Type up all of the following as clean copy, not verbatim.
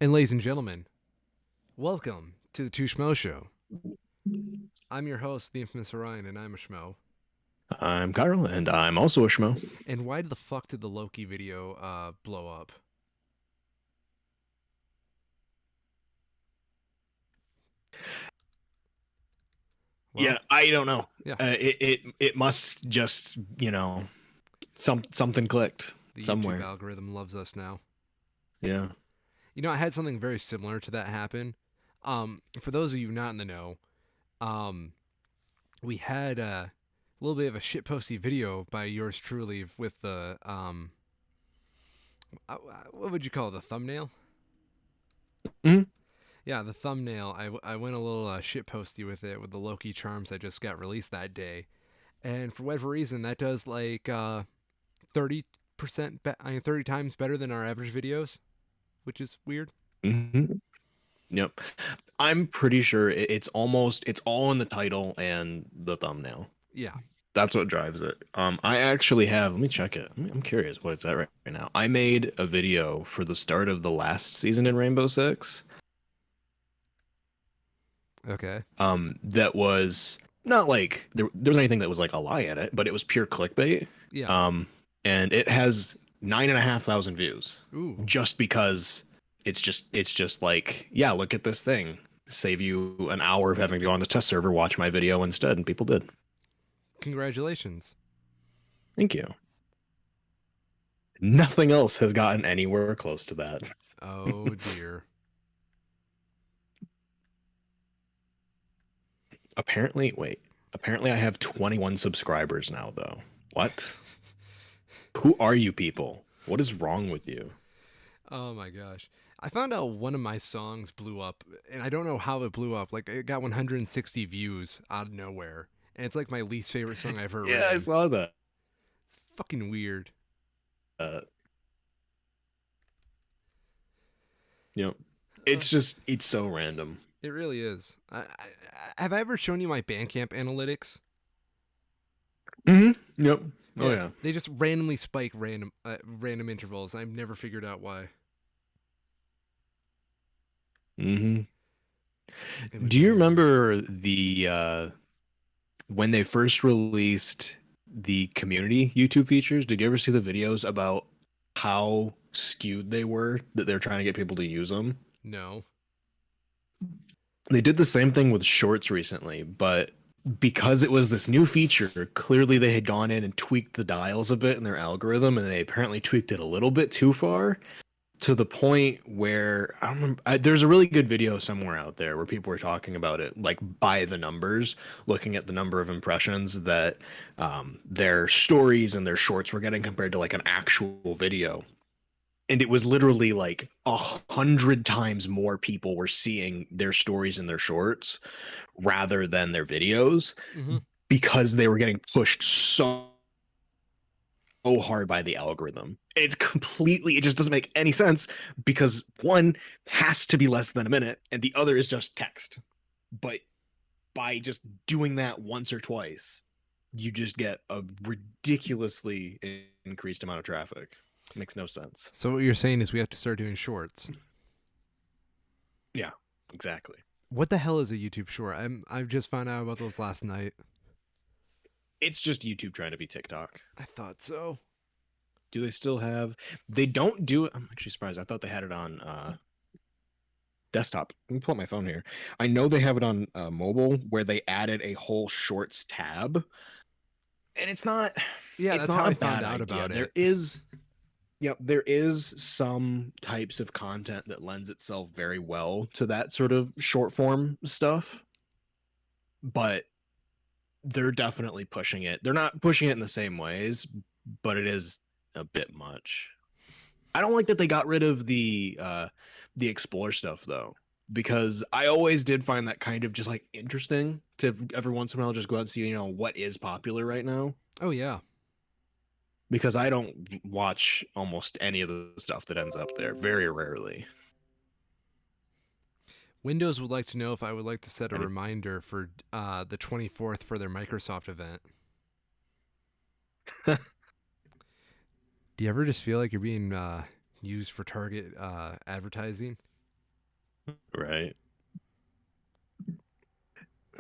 And ladies and gentlemen, welcome to the Two Schmoes Show. I'm your host, the infamous Orion, and I'm a Schmo. I'm Carl, and I'm also a Schmo. And why the fuck did the Loki video blow up? Well, Yeah, I don't know. yeah, It must just something clicked the YouTube somewhere. algorithm loves us now. Yeah. I had something very similar to that happen. For those of you not in the know, um, we had a little bit of a shitposty video by yours truly with the what would you call it, the thumbnail? hmm Yeah, the thumbnail. I went a little shitposty with it with the Loki charms that just got released that day, and for whatever reason, that does like 30%, 30 times better than our average videos, which is weird. hmm Yep. I'm pretty sure it's all in the title and the thumbnail. Yeah. That's what drives it. I actually have. Let me check it. I'm curious what it's at right now. I made a video for the start of the last season in Rainbow Six. Okay. That was not like there was anything that was like a lie in it, but it was pure clickbait. Yeah. Um, and it has 9,500 views Ooh. just because it's just like, yeah, look at this thing. Save you an hour of having to go on the test server, watch my video instead, and people did. Congratulations. Thank you. Nothing else has gotten anywhere close to that. Oh dear. Apparently, wait. Apparently, I have 21 subscribers now, though. What? Who are you people? What is wrong with you? Oh my gosh. I found out one of my songs blew up, and I don't know how it blew up. Like, it got 160 views out of nowhere. And it's like my least favorite song I've ever Yeah, I written. saw that. It's fucking weird. Uh, you know, Uh, it's so random. it really is. Have I ever shown you my Bandcamp analytics? Yep. Oh Yeah, yeah. they just randomly spike random intervals. I've never figured out why. hmm It was Do you weird. remember the when they first released the community YouTube features? Did you ever see the videos about how skewed they were that they're trying to get people to use them? No. They did the same thing with shorts recently, but because it was this new feature, clearly they had gone in and tweaked the dials a bit in their algorithm, and they apparently tweaked it a little bit too far to the point where I don't remember. There's a really good video somewhere out there where people were talking about it, like by the numbers, looking at the number of impressions that their stories and their shorts were getting compared to like an actual video, and it was literally like 100 times more people were seeing their stories and their shorts rather than their videos Mm-hmm. because they were getting pushed so hard by the algorithm. It just doesn't make any sense because one has to be less than a minute and the other is just text. But by just doing that once or twice, you just get a ridiculously increased amount of traffic. Makes no sense. So what you're saying is we have to start doing shorts. Yeah, exactly. What the hell is a YouTube short? I've just found out about those last night. It's just YouTube trying to be TikTok. I thought so. Do they still have? They don't do it. I'm actually surprised. I thought they had it on desktop. Let me pull up my phone here. I know they have it on mobile where they added a whole shorts tab, and Yeah, it's that's how not a I found bad out idea. about There it. is Yep, there is some types of content that lends itself very well to that sort of short form stuff, but they're definitely pushing it. They're not pushing it in the same ways, but it is a bit much. I don't like that they got rid of the explore stuff though, because I always did find that kind of just like interesting to every once in a while just go out and see, what is popular right now. Oh yeah. Because I don't watch almost any of the stuff that ends up there, very rarely. Windows would like to know if I would like to set a And reminder for the 24th for their Microsoft event. Do you ever just feel like you're being used for target advertising? Right.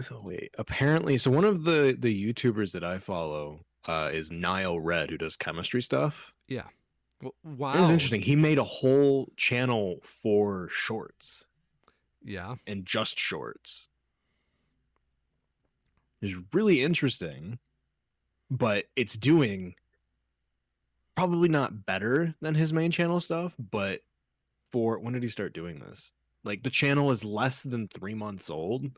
So wait, apparently, so one of the YouTubers that I follow is Nile Red, who does chemistry stuff. Yeah. It was Wow. interesting. He made a whole channel for shorts Yeah. and just shorts. It's really interesting, but it's doing probably not better than his main channel stuff. But for when did he start doing this? Like the channel is less than 3 months old,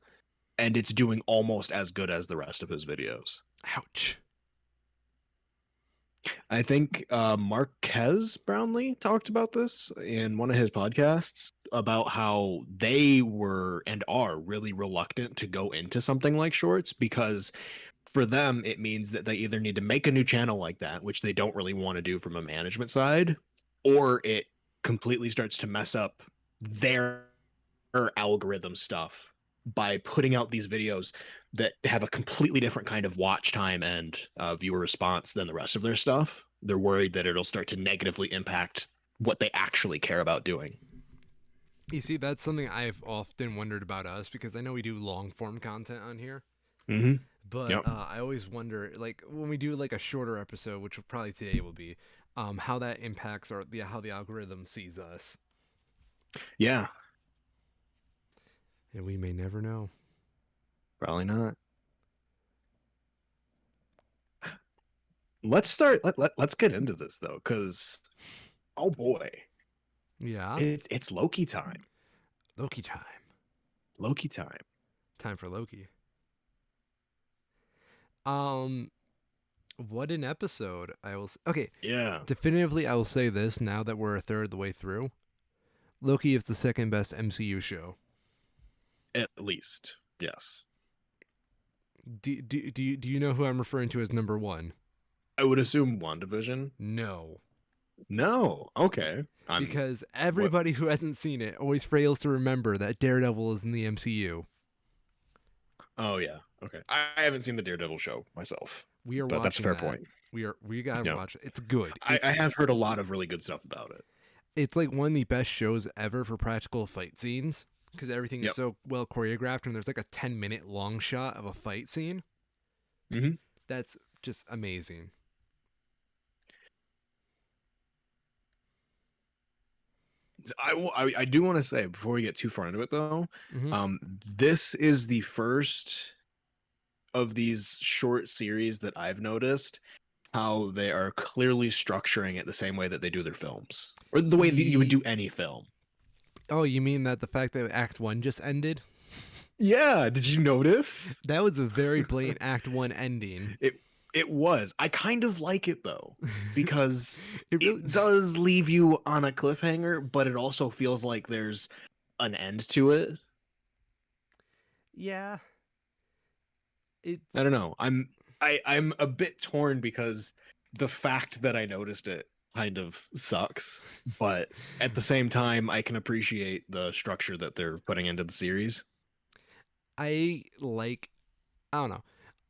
and it's doing almost as good as the rest of his videos. Ouch. I think Marquez Brownlee talked about this in one of his podcasts about how they were and are really reluctant to go into something like shorts because for them it means that they either need to make a new channel like that, which they don't really want to do from a management side, or it completely starts to mess up their algorithm stuff by putting out these videos that have a completely different kind of watch time and viewer response than the rest of their stuff. They're worried that it'll start to negatively impact what they actually care about doing. You see, that's something I've often wondered about us because I know we do long form content on here, Mm-hmm. but Yep. I always wonder, like when we do like a shorter episode, which probably today will be, how that impacts how the algorithm sees us, Yeah. and we may never know. Probably not. Let's start. Let's get into this though, because oh boy, Yeah, it's Loki time. Loki time. Loki time. Time for Loki. Um, what an episode! Okay. Yeah. Definitively, I will say this now that we're a third of the way through. Loki is the second best MCU show. At least. Yes. Do you know who I'm referring to as number one? I would assume WandaVision. No, No. Okay. I'm because what everybody who hasn't seen it always fails to remember that Daredevil is in the MCU. Oh yeah. Okay. I haven't seen the Daredevil show myself, We are but that's a watching fair that. point. We gotta Yeah. watch it. It's good. I have heard a lot of really good stuff about it. It's like one of the best shows ever for practical fight scenes because everything is Yep. so well choreographed and there's like a 10-minute long shot of a fight scene. Hmm. That's just amazing. I do want to say before we get too far into it though, Hmm. this is the first of these short series that I've noticed how they are clearly structuring it the same way that they do their films, or the way that you would do any film. Oh, you mean that the fact that Act 1 just ended? Yeah, did you notice? That was a very blatant Act 1 ending. It it was. I kind of like it though because It really. it does leave you on a cliffhanger, but it also feels like there's an end to it. Yeah. I It's. don't know. I'm a bit torn because the fact that I noticed it kind of sucks, but at the same time I can appreciate the structure that they're putting into the series. I like. I don't know.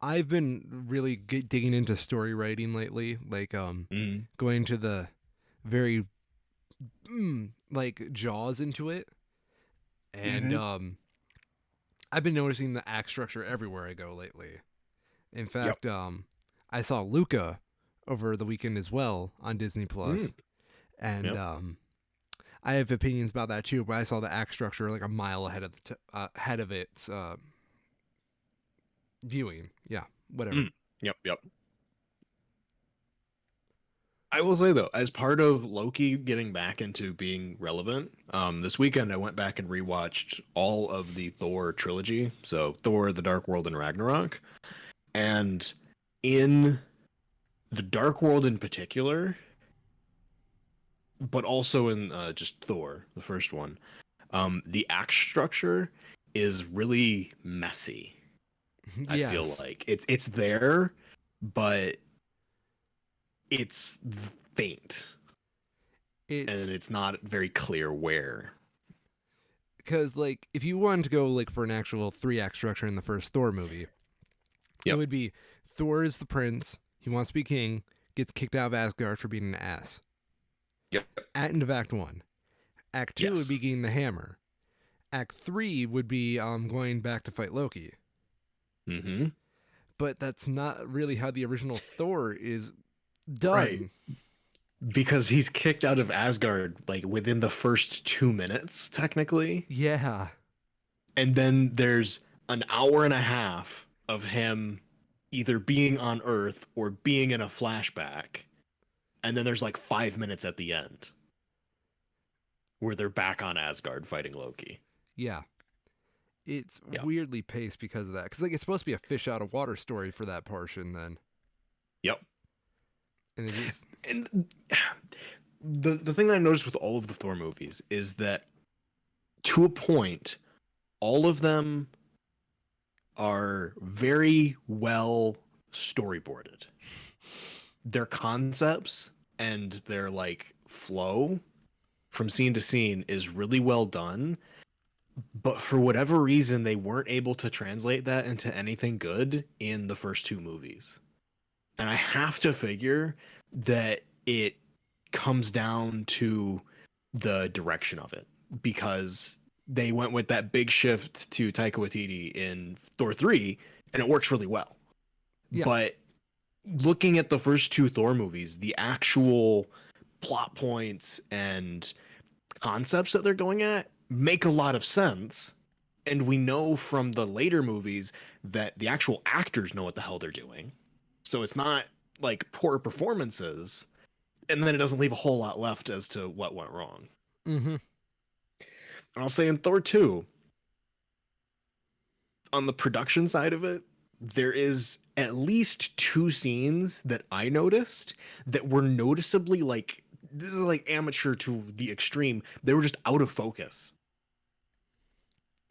I've been really digging into story writing lately, like Mm, going to the very like jaws into it, and mm-hmm. I've been noticing the act structure everywhere I go lately. In Yep. fact, I saw Luca over the weekend as well on Disney Mm, Plus, and yep. I have opinions about that too. But I saw the act structure like a mile ahead of ahead of its viewing. Yeah, whatever. Mm, yep. Yep. I will say though, as part of Loki getting back into being relevant, this weekend I went back and rewatched all of the Thor trilogy, so Thor, the Dark World, and Ragnarok. And in the Dark World in particular, but also in just Thor, the first one, the act structure is really messy. I feel Yes, like it's there, but it's faint, and it's it's not very clear where. because like if you wanted to go like for an actual three act structure in the first Thor movie, it Yep. would be Thor is the prince. He wants to be king. Gets kicked out of Asgard for being an ass. Yep. At end of Act 1. Act 2 would be Yes. getting the hammer. Act 3 would be going back to fight Loki. Mm-hmm. But that's not really how the original Thor is Right. done. Because he's kicked out of Asgard like within the first 2 minutes, technically. Yeah. And then there's an hour and a half of him either being on Earth or being in a flashback. And then there's like 5 minutes at the end where they're back on Asgard fighting Loki. Yeah. It's Yeah. weirdly paced because of that. Because like it's supposed to be a fish out of water story for that portion then. Yep. And it just And the thing that I noticed with all of the Thor movies is that to a point, all of them are very well storyboarded. Their concepts and their like flow from scene to scene is really well done, but for whatever reason they weren't able to translate that into anything good in the first two movies. And I have to figure that it comes down to the direction of it because they went with that big shift to Taika Waititi in Thor 3 and it works really well. yeah. But looking at the first two Thor movies, the actual plot points and concepts that they're going at make a lot of sense. And we know from the later movies that the actual actors know what the hell they're doing. So it's not like poor performances. And then it doesn't leave a whole lot left as to what went wrong. Mm-hmm. And I'll say in Thor 2, on the production side of it, there is at least two scenes that I noticed that were noticeably like this is like amateur to the extreme. They were just out of focus.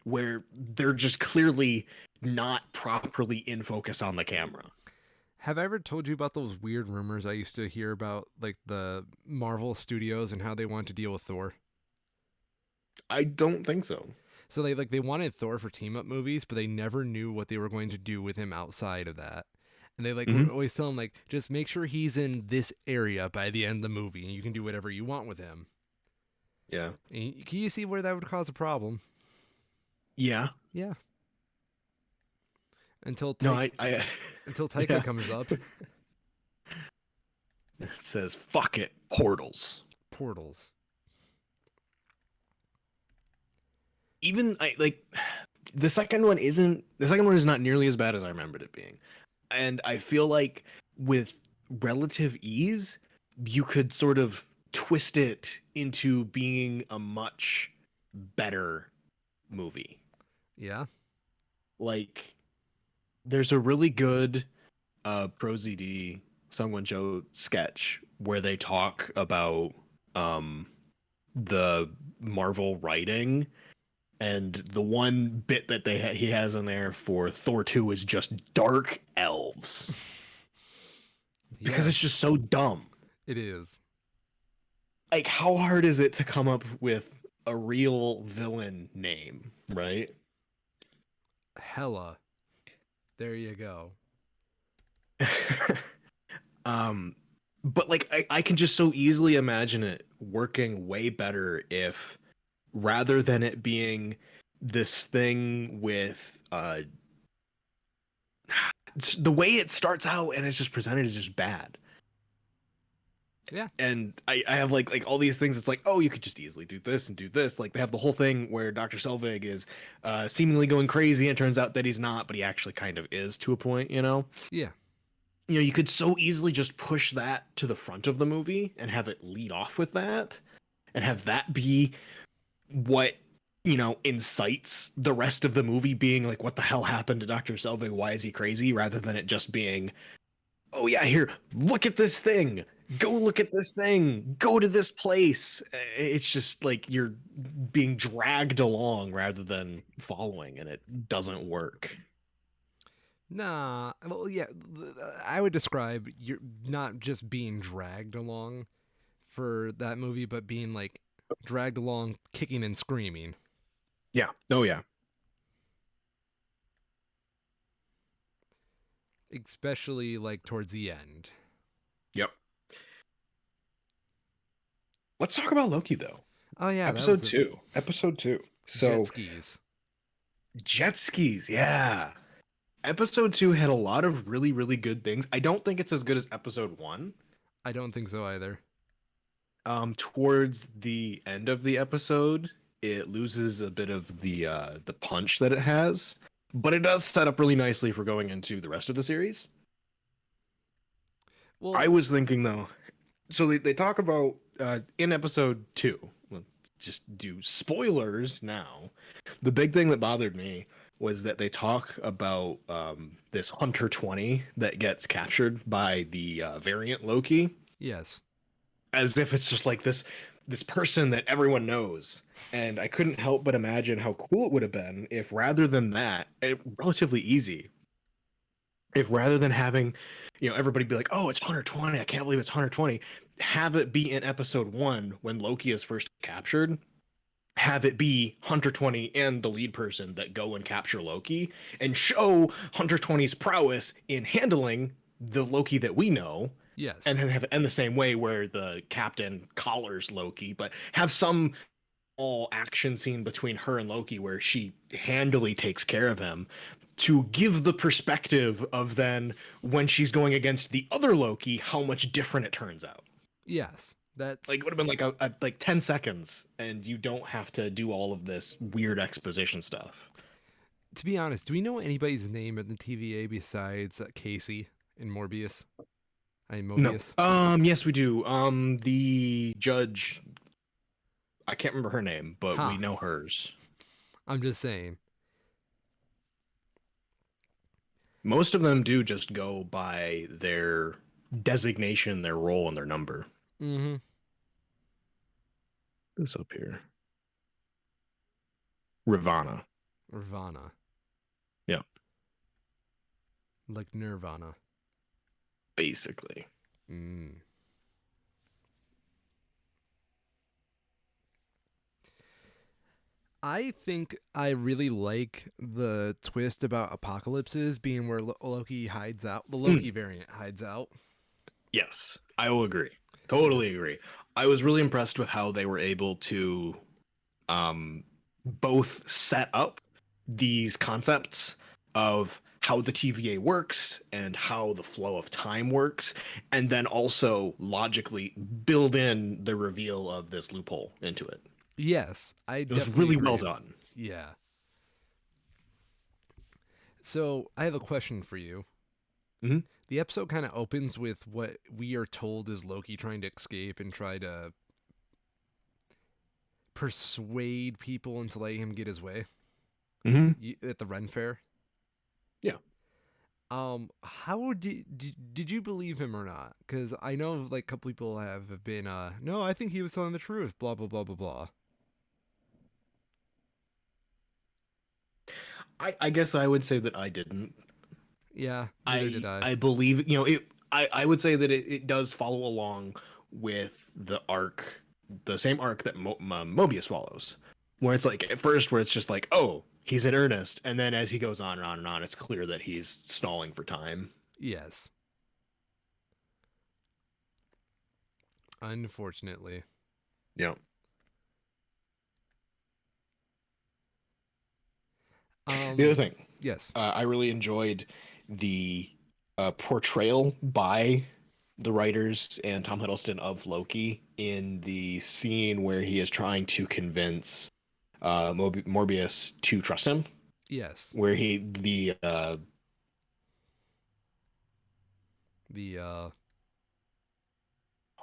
Where they're just clearly not properly in focus on the camera. Have I ever told you about those weird rumors I used to hear about like the Marvel Studios and how they want to deal with Thor? I don't think so. So they wanted Thor for team up movies, but they never knew what they were going to do with him outside of that. And they like Mm-hmm. would always tell him like just make sure he's in this area by the end of the movie, and you can do whatever you want with him. Yeah. And can you see where that would cause a problem? Yeah. Yeah. Until No, Taika, I until Taika yeah. comes up, It says fuck it, portals. portals. Even I like the second one is not nearly as bad as I remembered it being. And I feel like with relative ease, you could sort of twist it into being a much better movie. Yeah. Like there's a really good Pro ZD Sungwon Cho sketch where they talk about um the Marvel writing, and the one bit that he has in there for Thor 2 is just dark elves because Yeah, it's just so dumb. it is. Like how hard is it to come up with a real villain name, right? Hella. There you go. um but like I can just so easily imagine it working way better if rather than it being this thing with the way it starts out and it's just presented is just bad. Yeah. And I have like all these things. It's like, oh, you could just easily do this and do this. Like they have the whole thing where Dr. Selvig is seemingly going crazy, and it turns out that he's not, but he actually kind of is to a point. Yeah. You could so easily just push that to the front of the movie and have it lead off with that, and have that be what incites the rest of the movie, being like, what the hell happened to Dr. Selvig? Why is he crazy? Rather than it just being, oh yeah, here, look at this thing. Go look at this thing. Go to this place. It's just like you're being dragged along rather than following, and it doesn't work. Nah. Well, yeah. I would describe you're not just being dragged along for that movie, but being like dragged along, kicking and screaming, Yeah. Oh yeah. especially like towards the end. Yep. Let's talk about Loki though. Oh yeah, that was Episode a 2. Episode 2. Jet So skis. jet skis, yeah. Episode 2 had a lot of really, really good things. I don't think it's as good as episode 1. I don't think so either. Towards the end of the episode, it loses a bit of the punch that it has, but it does set up really nicely for going into the rest of the series. I Well, was thinking though, so they talk about in episode 2. Let's just do spoilers now. The big thing that bothered me was that they talk about this Hunter 20 that gets captured by the variant Loki, yes. as if it's just like this person that everyone knows. And I couldn't help but imagine how cool it would have been if rather than that, relatively easy, if rather than having, everybody be like, "Oh, it's 120. I can't believe it's 120." Have it be in episode 1 when Loki is first captured. Have it be Hunter 20 and the lead person that go and capture Loki and show Hunter 20's prowess in handling the Loki that we know, Yes. and then have it end the same way where the captain collars Loki, but have some all action scene between her and Loki where she handily takes care of him to give the perspective of then when she's going against the other Loki, how much different it turns out. Yes. That's Like it would have been like a like 10 seconds and you don't have to do all of this weird exposition stuff. to be honest, do we know anybody's name in the TVA besides Casey in Morbius? I mean No. Mobius. Yes we do. The judge, I can't remember her name, but we Ha. know hers. I'm just saying. Most of them do just go by their designation, their role, and their number. Mm-hmm. This up here. Ravana. Nirvana. Yeah, Like Nirvana. basically. Mm. I think I really like the twist about apocalypses being where Loki hides out. The Mm, Loki variant hides out. yes, I will agree. Totally agree. I was really impressed with how they were able to um, both set up these concepts of how the TVA works and how the flow of time works, and then also logically build in the reveal of this loophole into it. Yes, I It was definitely really well agree. done. Yeah. So I have a question for you. Mhm. The episode kind of opens with what we are told is Loki trying to escape and try to persuade people into letting him get his way Mhm. at the Ren Fair. Yeah. How did you believe him or not? Because I know like a couple people have been, no, I think he was telling the truth. Blah blah blah blah blah. I guess I would say that I didn't. Yeah, neither did I I. I believe, it. I would say that it does follow along with the arc, the same arc that Mobius follows, where it's like at first where it's just like, oh, he's in earnest, and then as he goes on and on and on, it's clear that he's stalling for time. Yes, unfortunately. Yeah. The other Um, thing, yes, I really enjoyed the portrayal by the writers and Tom Hiddleston of Loki in the scene where he is trying to convince Morbius to trust him, yes. where he the The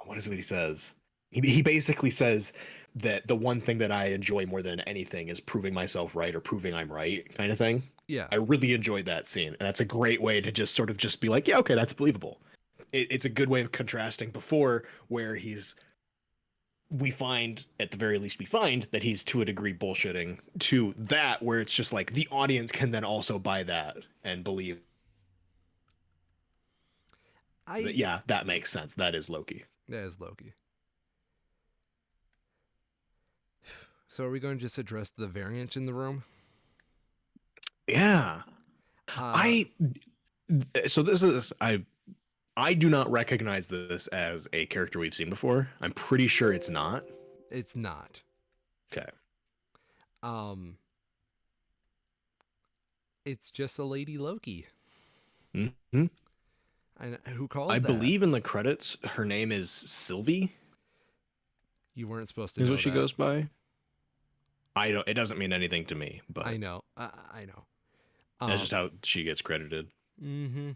what is it that he says? He basically says that the one thing that I enjoy more than anything is proving myself right or proving I'm right, kind of thing. yeah, I really enjoyed that scene, and that's a great way to just sort of just be like, yeah, okay, that's believable. It's a good way of contrasting before where we find, at the very least we find that he's to a degree bullshitting, to that where it's just like the audience can then also buy that and believe that, I yeah, that makes sense, that is Loki. that is Loki. So are we going to just address the variant in the room? Yeah. Uh, I so this is I do not recognize this as a character we've seen before. I'm pretty sure it's not. it's not. Okay. Um, it's just a lady Loki. Hmm. And who I called that? believe in the credits, her name is Sylvie, You weren't supposed to is know what she that. goes by. I don't. It doesn't mean anything to me, I but know. I know. that's just Um. how she gets credited. Mm-hmm.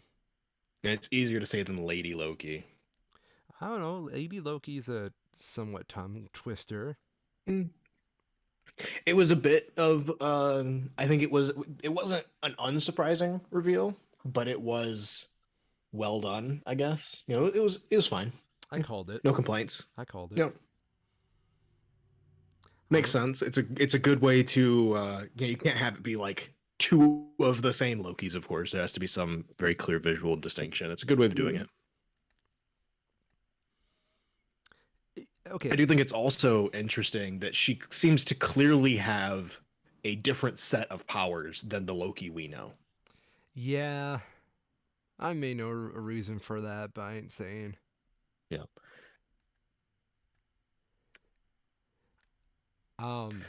And it's easier to say than Lady Loki. I don't know. Lady Loki's a somewhat tongue twister. Mm. It was a bit of. I think it was. It wasn't an unsurprising reveal, but it was well done. I guess it was. It was fine. I Yeah. called it. No complaints. I called it. Yeah, makes I'm sense. It's a good way to. You can't have it be like two of the same Lokis. Of course, there has to be some very clear visual distinction. It's a good way of doing it. I okay. do think it's also interesting that she seems to clearly have a different set of powers than the Loki we know. Yeah, I may know a reason for that, but I ain't saying. Yeah. Um,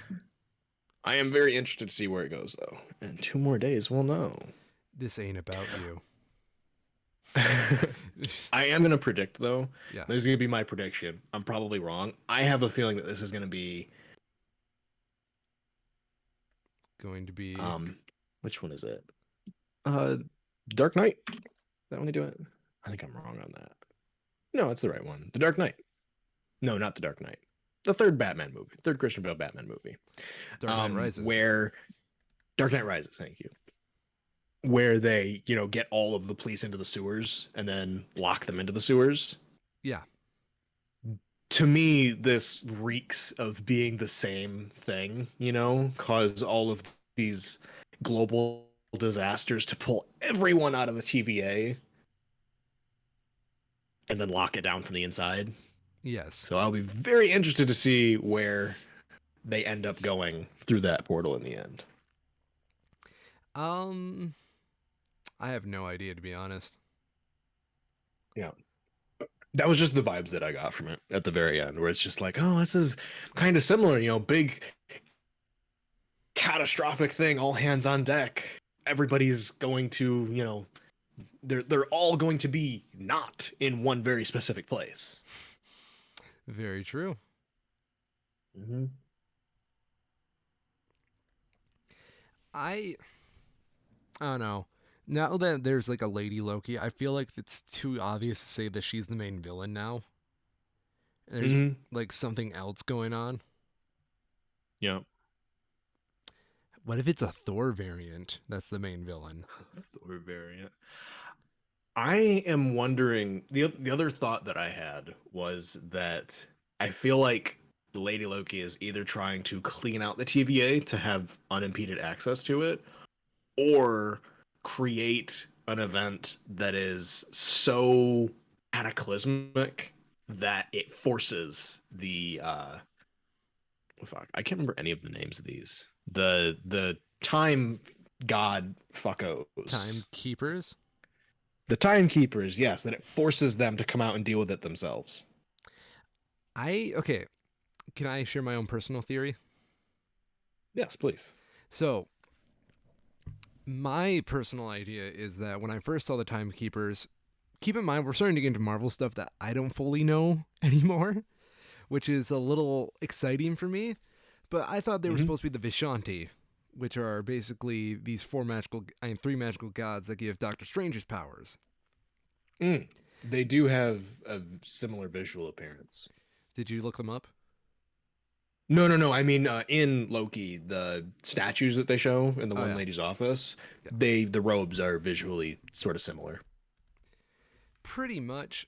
I am very interested to see where it goes, though. In 2 more days, we'll know. this ain't about you. I am going to predict, though. Yeah, This is going to be my prediction. I'm probably wrong. I have a feeling that this is going to be. going to be Um, which one is it? Uh, Dark Knight. Is that when they do it? I think I'm wrong on that. No, it's the right one. The Dark Knight. No, not the Dark Knight. The third Batman movie. Third Christian Bale Batman movie. Dark Knight Rises. Where Dark Knight Rises, thank you. Where they, get all of the police into the sewers and then lock them into the sewers. Yeah. To me, this reeks of being the same thing, cause all of these global disasters to pull everyone out of the TVA and then lock it down from the inside. Yes. So I'll be very interested to see where they end up going through that portal in the end. Um, I have no idea to be honest. Yeah. That was just the vibes that I got from it at the very end, where it's just like, oh, this is kind of similar, big catastrophic thing, all hands on deck. Everybody's going to, they're all going to be not in one very specific place. Very true. Mm-hmm. I I don't know. Now that there's like a lady Loki, I feel like it's too obvious to say that she's the main villain now. There's Mm-hmm. like something else going on. Yeah. What if it's a Thor variant that's the main villain? Thor variant. I am wondering the other thought that I had was that I feel like Lady Loki is either trying to clean out the TVA to have unimpeded access to it, or create an event that is so cataclysmic that it forces the fuck, I can't remember any of the names of these. The time god fuckos. Timekeepers? The timekeepers, yes, that it forces them to come out and deal with it themselves. Okay, can I share my own personal theory? Yes, please. So, my personal idea is that when I first saw the Timekeepers, keep in mind we're starting to get into Marvel stuff that I don't fully know anymore, which is a little exciting for me. But I thought they were Mm-hmm. supposed to be the Vishanti, which are basically these three magical gods that give Doctor Strange's powers. Mm. They do have a similar visual appearance. Did you look them up? No, no, no. I mean, in Loki, the statues that they show in the Oh one yeah, lady's office, yeah, the robes are visually sort of similar. pretty much.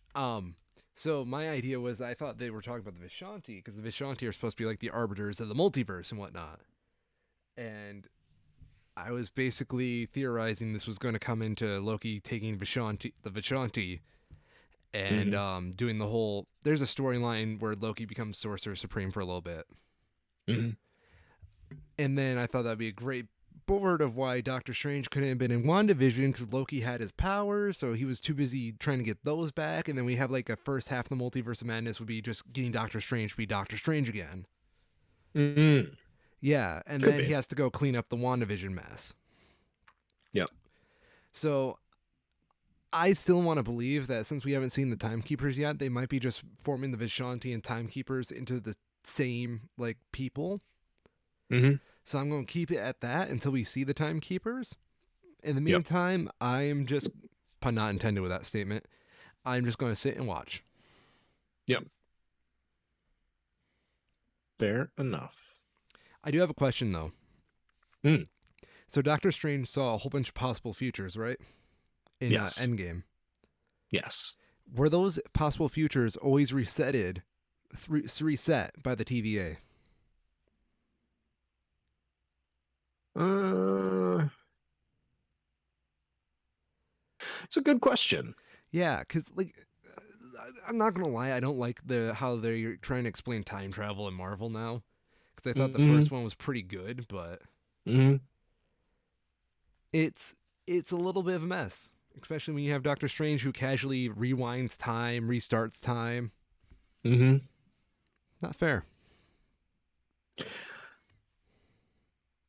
So my idea was I thought they were talking about the Vishanti because the Vishanti are supposed to be like the arbiters of the multiverse and whatnot. And I was basically theorizing this was going to come into Loki taking the Vishanti, and Mm-hmm. doing the whole. There's a storyline where Loki becomes Sorcerer Supreme for a little bit, Mm-hmm. and then I thought that'd be a great board of why Doctor Strange couldn't have been in WandaVision because Loki had his powers, so he was too busy trying to get those back. And then we have like a first half of the multiverse of madness would be just getting Doctor Strange to be Doctor Strange again. Mm-hmm. Yeah, and Could then be. he has to go clean up the WandaVision mess. Yep. So I still want to believe that since we haven't seen the Timekeepers yet, they might be just forming the Vishanti and Timekeepers into the same like people. Hmm. So I'm going to keep it at that until we see the Timekeepers. In the Yep. meantime, I am just, pun not intended with that statement, I'm just going to sit and watch. Yep. Fair enough. I do have a question though. Mm. So Doctor Strange saw a whole bunch of possible futures, right? In Yes. Endgame. Yes. Were those possible futures always reset by the TVA? Uh, it's a good question. Yeah, because like I'm not gonna lie, I don't like the how they're trying to explain time travel in Marvel now. Because I thought the Hmm. first one was pretty good, but Hmm. it's it's a little bit of a mess, especially when you have Doctor Strange who casually rewinds time, restarts time. Hmm. Not fair.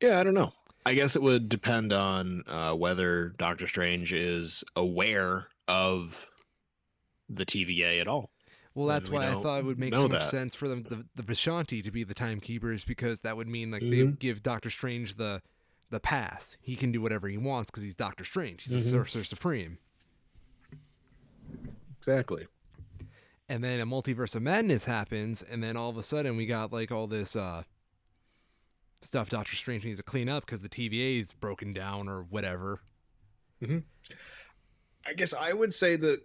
Yeah, I don't know. I guess it would depend on whether Doctor Strange is aware of the TVA at all. Well, that's And we why I don't thought it would make so know much that. sense for them, the Vishanti, to be the timekeepers, because that would mean like they Hmm. would give Doctor Strange the pass. He can do whatever he wants because he's Doctor Strange. He's a Hmm. Sorcerer Supreme. Exactly. And then a multiverse of madness happens, and then all of a sudden we got like all this stuff Doctor Strange needs to clean up because the TVA is broken down or whatever. Hmm. I guess I would say that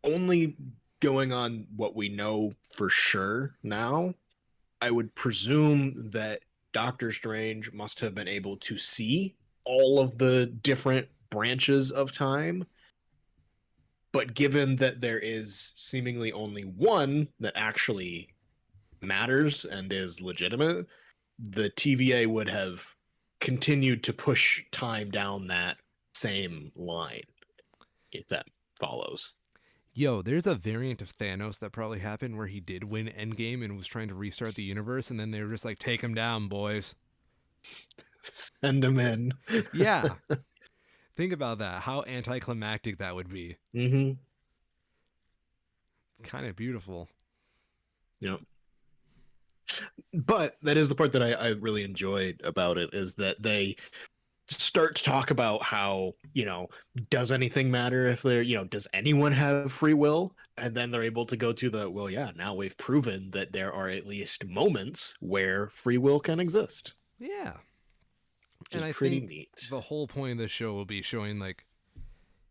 only going on what we know for sure now, I would presume that Doctor Strange must have been able to see all of the different branches of time. But given that there is seemingly only one that actually matters and is legitimate, the TVA would have continued to push time down that same line, if that follows. Yo, there's a variant of Thanos that probably happened where he did win Endgame and was trying to restart the universe, and then they were just like, take him down, boys. Send them in. Yeah, think about that. How anticlimactic that would be. Hmm. Kind of beautiful. Yep. But that is the part that I really enjoyed about it is that they start to talk about how, does anything matter if they're, does anyone have free will? And then they're able to go to the, well, yeah, now we've proven that there are at least moments where free will can exist, Yeah. which And is I pretty think neat. the whole point of this show will be showing like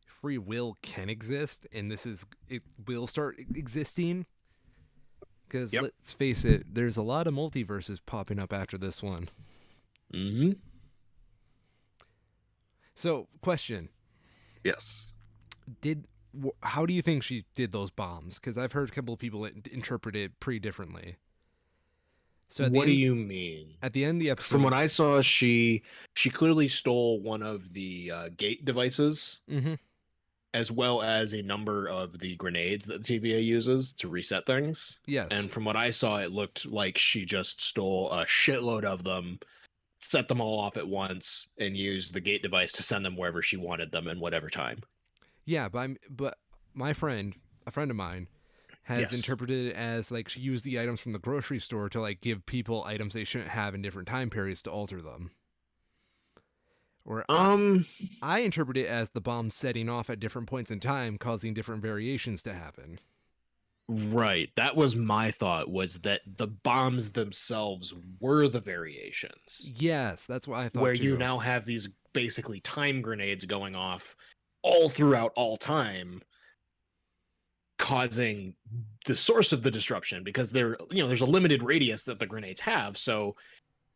free will can exist and it will start existing because Yep. let's face it, there's a lot of multiverses popping up after this one. Hmm. So, question, Yes. did how do you think she did those bombs? Because I've heard a couple of people interpret it pretty differently. So What do you mean? at the end of the From episode, what I saw, she clearly stole one of the gate devices mm-hmm, as well as a number of the grenades that the TVA uses to reset things. yes, And from what I saw, it looked like she just stole a shitload of them, set them all off at once, and used the gate device to send them wherever she wanted them in whatever time. yeah, but my friend, a friend of mine, has Yes. interpreted it as like she used the items from the grocery store to like give people items they shouldn't have in different time periods to alter them. Or Um, I interpret it as the bomb setting off at different points in time, causing different variations to happen. right. That was my thought, was that the bombs themselves were the variations, Yes, that's what I thought where you too. now have these basically time grenades going off all throughout all time, causing the source of the disruption because there's a limited radius that the grenades have. So,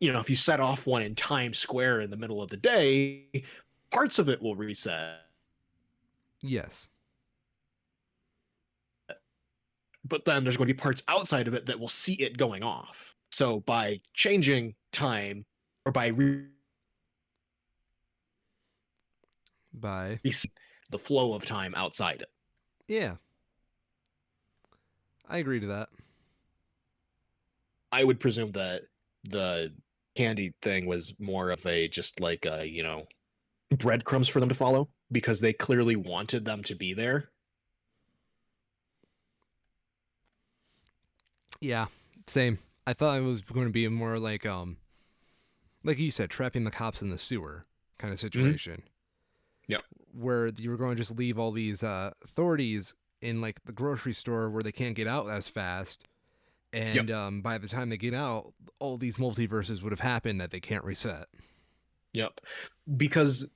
if you set off one in Times Square in the middle of the day, parts of it will reset, Yes. but then there's going to be parts outside of it that will see it going off. So by changing time or by By the flow of time outside it, yeah, I agree to that. I would presume that the candy thing was more of a just like a, breadcrumbs for them to follow because they clearly wanted them to be there. Yeah, same. I thought it was going to be more like you said, trapping the cops in the sewer kind of Hmm. situation, Yep. where you were going to just leave all these authorities in like the grocery store where they can't get out as fast, Yep. and by the time they get out, all these multiverses would have happened that they can't reset. Yep. Because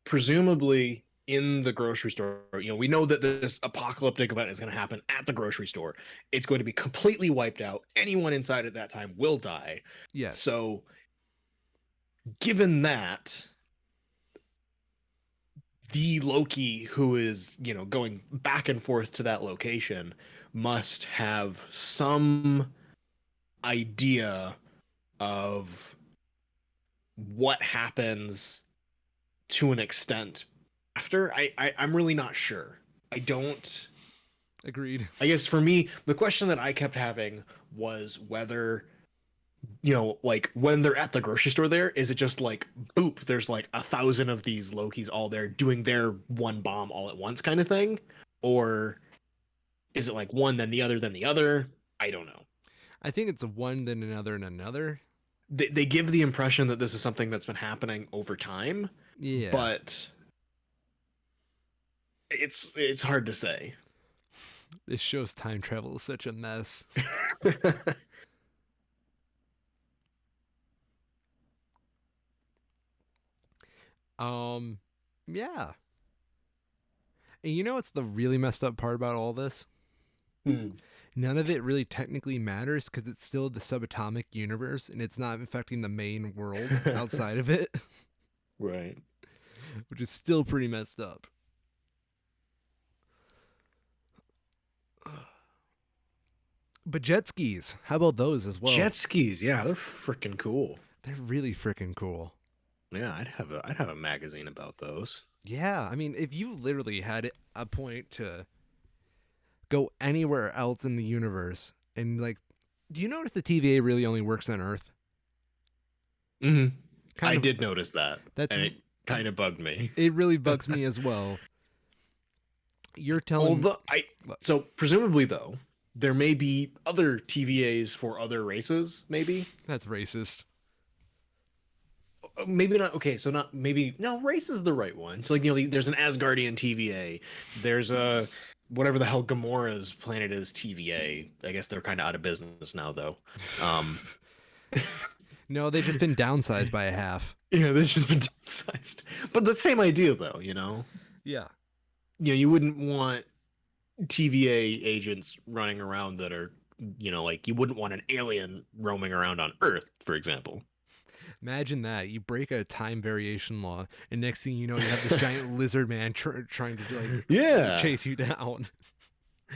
presumably in the grocery store, we know that this apocalyptic event is going to happen at the grocery store. It's going to be completely wiped out. Anyone inside at that time will die. Yes, So, given that, the Loki who is, going back and forth to that location must have some idea of what happens to an extent after. I'm really not sure. I don't. agreed. I guess for me, the question that I kept having was whether, like when they're at the grocery store there, is it just like boop, there's like 1,000 of these Lokis all there doing their one bomb all at once kind of thing? Or is it like one, then the other? I don't know. I think it's one, then another, and another. They give the impression that this is something that's been happening over time, Yeah, but it's hard to say. this show's time travel is such a mess. Um, yeah. And you know what's the really messed up part about all this? Hmm. None of it really technically matters because it's still the subatomic universe and it's not affecting the main world outside of it, Right. which is still pretty messed up. But jet skis, how about those as well? Jet skis, yeah, they're freaking cool. They're really freaking cool. Yeah, I'd have a magazine about those. Yeah, I mean, if you literally had a point to go anywhere else in the universe and like, do you notice the TVA really only works on Earth? Hmm. Kind I of. did notice that, That's and it a, kind of bugged me. it really bugs me as well. You're telling Although I, so presumably though, there may be other TVAs for other races. that's racist. Maybe not. Okay, so not maybe. No, race is the right one. So like there's an Asgardian TVA. There's a whatever the hell Gamora's planet is TVA. I guess they're kind of out of business now though. Um, No, they've just been downsized by a half. yeah, they've just been downsized. But the same idea though. Yeah. You wouldn't want TVA agents running around that are, like you wouldn't want an alien roaming around on Earth, for example. Imagine that. You break a time variation law, and next thing you know, you have this giant lizard man trying to like Yeah, chase you down.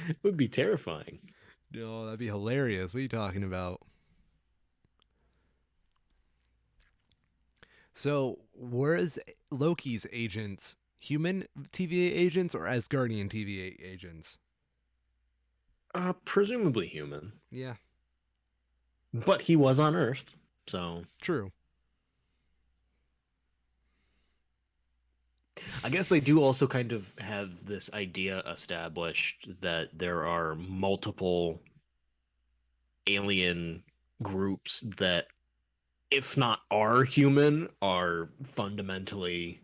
it would be terrifying. No, that'd be hilarious. What are you talking about? So, whereas Loki's agents human TVA agents or Asgardian TVA agents? Presumably human, Yeah, but he was on Earth, so true. I guess they do also kind of have this idea established that there are multiple alien groups that, if not are human, are fundamentally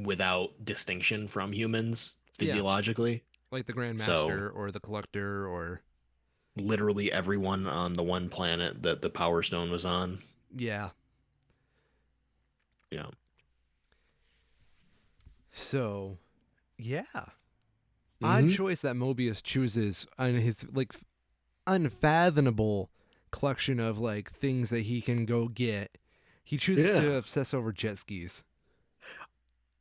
without distinction from humans Yeah, physiologically. like the So Grandmaster or the Collector or literally everyone on the one planet that the Power Stone was on. yeah. Yeah. So, yeah. Odd Mm-hmm. choice that Mobius chooses on his like unfathomable collection of like things that he can go get. He chooses to Yeah. obsess over jet skis.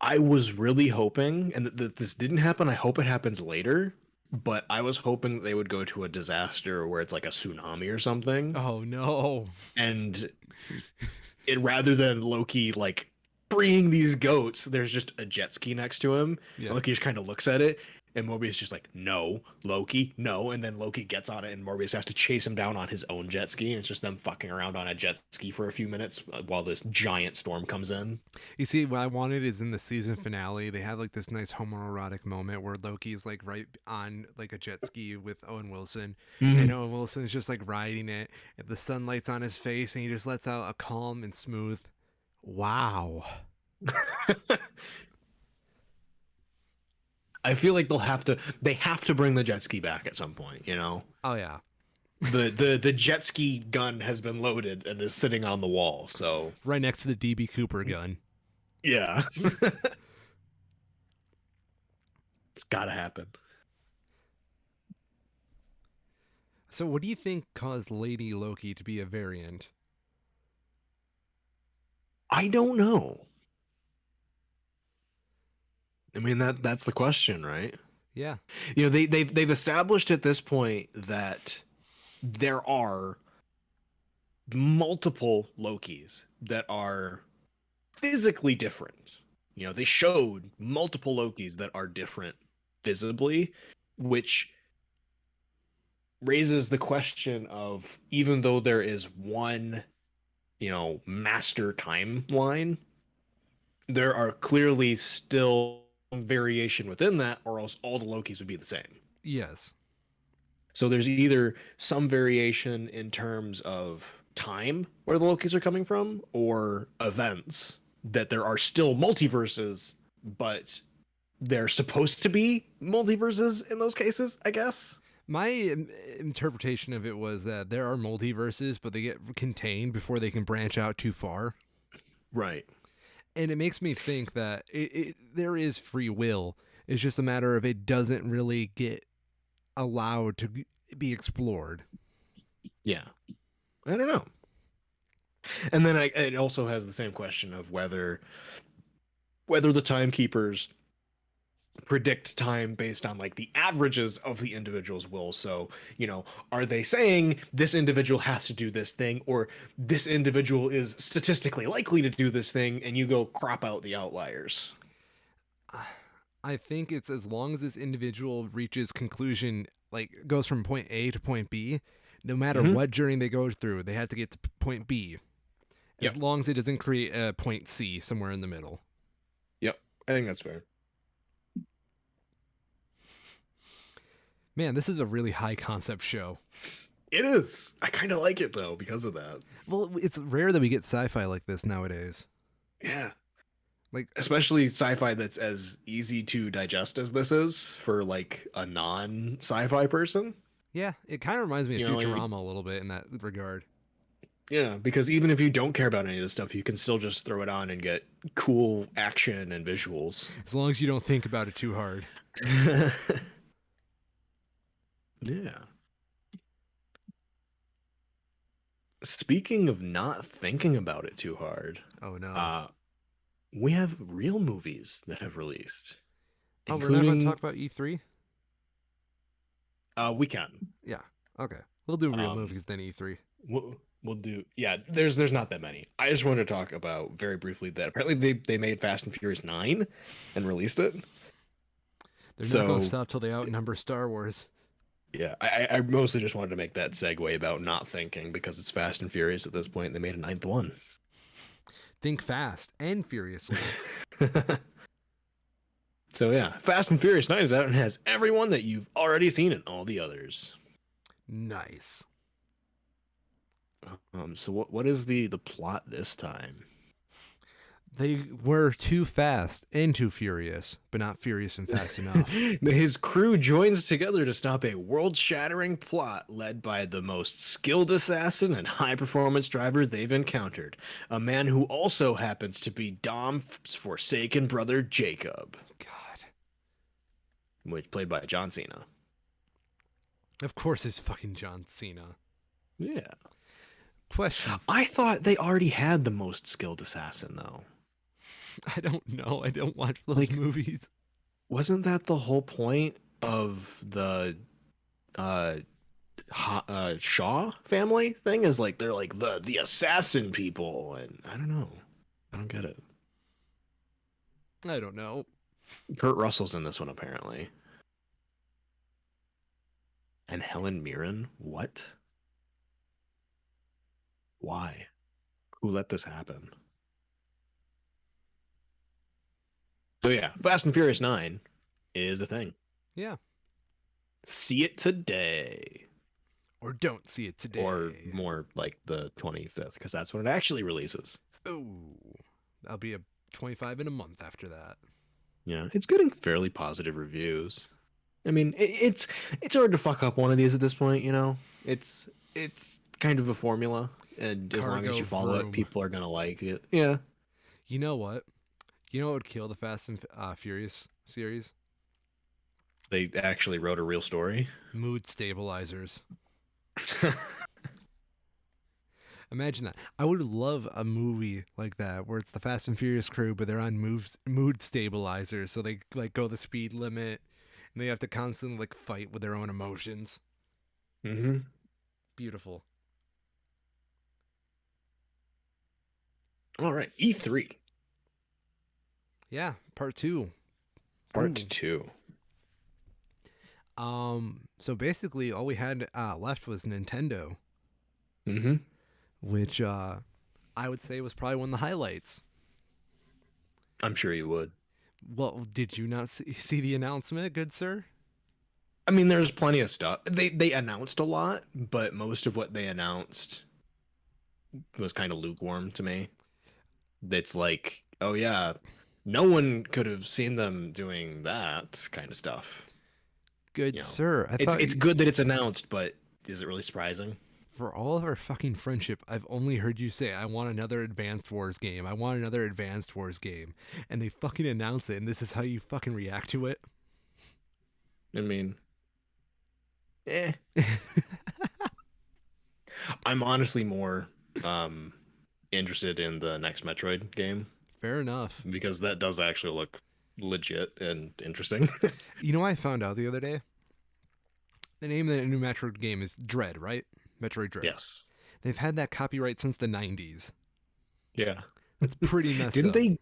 I was really hoping, and that this didn't happen. I hope it happens later, but I was hoping they would go to a disaster where it's like a tsunami or something, Oh no. and it rather than Loki like freeing these goats, there's just a jet ski next to him. And Yeah. Loki just kind of looks at it, And Morbius is just like, no, Loki, no. And then Loki gets on it, and Morbius has to chase him down on his own jet ski. And it's just them fucking around on a jet ski for a few minutes while this giant storm comes in. You see, what I wanted is in the season finale, they have like this nice homoerotic moment where Loki's like right on like a jet ski with Owen Wilson, and Mm. Owen Wilson's just like riding it, and the sunlight's on his face, and he just lets out a calm and smooth, "Wow." I feel like they have to bring the jet ski back at some point, you know? Oh yeah, The jet ski gun has been loaded and is sitting on the wall, so right next to the DB Cooper gun. yeah. It's gotta happen. So, what do you think caused Lady Loki to be a variant? I don't know. I mean that's the question, right? Yeah. You know, they've established at this point that there are multiple Lokis that are physically different. You know, they showed multiple Lokis that are different visibly, which raises the question of even though there is one, you know, master timeline, there are clearly still variation within that, or else all the Lokis would be the same. Yes. So there's either some variation in terms of time where the Lokis are coming from, or events that there are still multiverses, but they're supposed to be multiverses in those cases, I guess. My interpretation of it was that there are multiverses, but they get contained before they can branch out too far. Right. And it makes me think that there is free will. It's just a matter of it doesn't really get allowed to be explored. Yeah. I don't know. And then it also has the same question of whether the timekeepers predict time based on like the averages of the individual's will. So, you know, are they saying this individual has to do this thing, or this individual is statistically likely to do this thing, and you go crop out the outliers? I think it's as long as this individual reaches conclusion, like goes from point A to point B, no matter Mm-hmm. what journey they go through, they have to get to point B. As Yep. long as it doesn't create a point C somewhere in the middle. Yep. I think that's fair. Man, this is a really high concept show. It is. I kind of like it though because of that. Well, it's rare that we get sci-fi like this nowadays. Yeah. Like, Especially sci-fi that's as easy to digest as this is for like a non-sci-fi person. yeah, it kind of reminds me of You know, Futurama a little bit in that regard. yeah, because even if you don't care about any of this stuff, you can still just throw it on and get cool action and visuals. As long as you don't think about it too hard. Yeah. Speaking of not thinking about it too hard, Oh no. uh, we have real movies that have released, Oh, we're not going to including talk about E3? we can. Yeah. Okay. We'll do real Um, movies then E3. we'll do yeah. There's not that many. I just wanted to talk about very briefly that apparently they made Fast and Furious 9 and released it. They're not going to So stop till they outnumber Star Wars. yeah, I mostly just wanted to make that segue about not thinking because it's Fast and Furious at this point. They made a ninth one. Think fast and furiously. So yeah, Fast and Furious 9 is out and has everyone that you've already seen in all the others. Nice. So what is the plot this time? They were too fast and too furious, but not furious and fast enough. His crew joins together to stop a world-shattering plot led by the most skilled assassin and high-performance driver they've encountered, a man who also happens to be Dom's forsaken brother Jacob, God. which played by John Cena. Of course it's fucking John Cena. Yeah. Question. I thought they already had the most skilled assassin though. I don't know. I don't watch those Like, movies. wasn't that the whole point of the uh Shaw family thing? Is like they're like the assassin people, and I don't know. I don't get it. I don't know. Kurt Russell's in this one apparently. And Helen Mirren? What? Why? Who let this happen? So yeah, Fast and Furious 9 is a thing. Yeah. See it today. Or don't see it Or today. more like the 25th, because that's when it actually releases. Oh, that'll be a 25 in a month after that. Yeah, it's getting fairly positive reviews. I mean, it's hard to fuck up one of these at this point, you know? It's kind of a formula, and as long as Cargo you follow it, Vroom. people are gonna like it. Yeah. You know what? You know what would kill the Fast and Furious series? They actually wrote a real story. Mood stabilizers. Imagine that. I would love a movie like that where it's the Fast and Furious crew, but they're on mood stabilizers, so they like go the speed limit, and they have to constantly like fight with their own emotions. hmm Beautiful. All right, E3 Yeah, part two. Part Ooh. 2. So basically, all we had left was Nintendo, hmm which I would say was probably one of the highlights. I'm sure you would. Well, did you not see the announcement, good sir? I mean, there's plenty of stuff. They announced a lot, but most of what they announced was kind of lukewarm to me. That's like, oh yeah, no one could have seen them doing that kind of stuff. Good You know, sir. I it's thought it's good that it's announced, but is it really surprising? for all of our fucking friendship, I've only heard you say, I want another Advanced Wars game. I want another Advanced Wars game. And they fucking announce it, and this is how you fucking react to it? I mean, eh. I'm honestly more um interested in the next Metroid game Fair enough. because that does actually look legit and interesting. You know what I found out the other day? The name of the new Metroid game is Dread, right? Metroid Dread. Yes. They've had that copyright since the 90s. Yeah. That's pretty messed Didn't up. they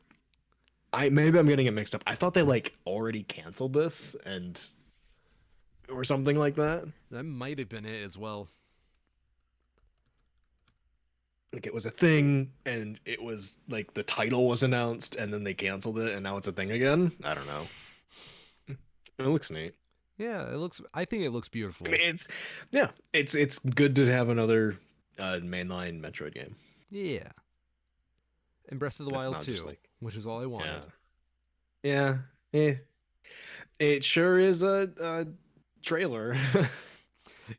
I maybe I'm getting it mixed up. I thought they like already canceled this and or something like that. That might have been it as well. Like it was a thing and it was like the title was announced and then they canceled it and now it's a thing again. I don't know. It looks neat. Yeah, I think it looks I beautiful. mean, yeah, it's good to have another mainline Metroid game. Yeah. And Breath of the That's Wild not just 2, like which is all I yeah, wanted. yeah, eh. It sure is a trailer.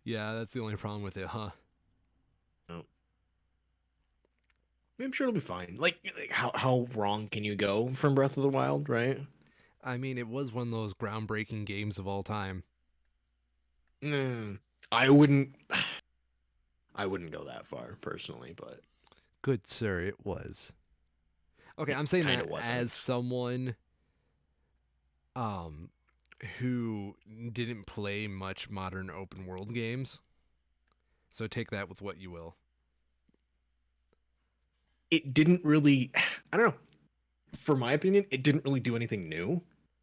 Yeah, that's the only problem with it, huh? Oh, I'm sure it'll be fine. Like how wrong can you go from Breath of the Wild, right? I mean, it was one of those groundbreaking games of all time. Mm, I wouldn't. I wouldn't go that far personally, but Good sir, it was. Okay, it I'm saying kind that of as wasn't. someone um who didn't play much modern open world games. So take that with what you will. It didn't really. I don't know. For my opinion, it didn't really do anything new.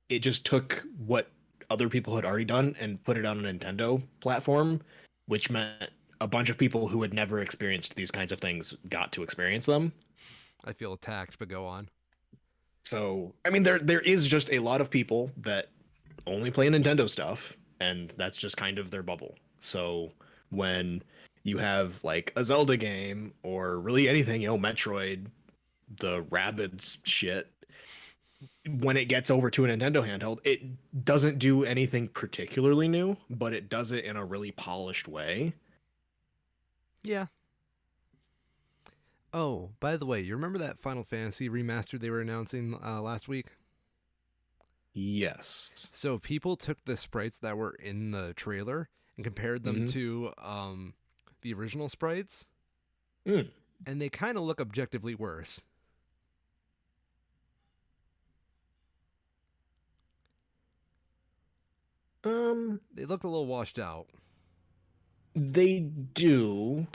It just took what other people had already done and put it on a Nintendo platform, which meant a bunch of people who had never experienced these kinds of things got to experience them. I feel attacked, but go on. So, I mean, there is just a lot of people that only play Nintendo stuff, and that's just kind of their bubble. So when you have like a Zelda game or really anything, Metroid, the Rabbids shit, when it gets over to a Nintendo handheld, it doesn't do anything particularly new, but it does it in a really polished way. Yeah. Oh, by the way, you remember that Final Fantasy remaster they were announcing last week? Yes. So people took the sprites that were in the trailer and compared them hmm to the original sprites, Mm. and they kind of look objectively worse. Um, They look a little washed out. they do.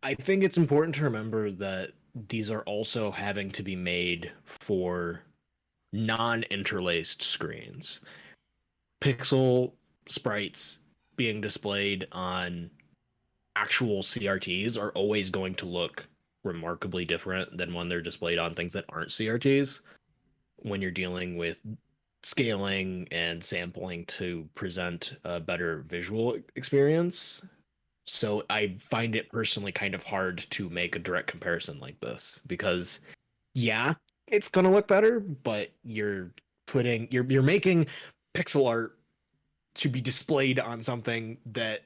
I think it's important to remember that these are also having to be made for non-interlaced screens. pixel sprites being displayed on actual CRTs are always going to look remarkably different than when they're displayed on things that aren't CRTs when you're dealing with scaling and sampling to present a better visual experience. So I find it personally kind of hard to make a direct comparison like this because yeah, it's gonna look better, but you're making pixel art to be displayed on something that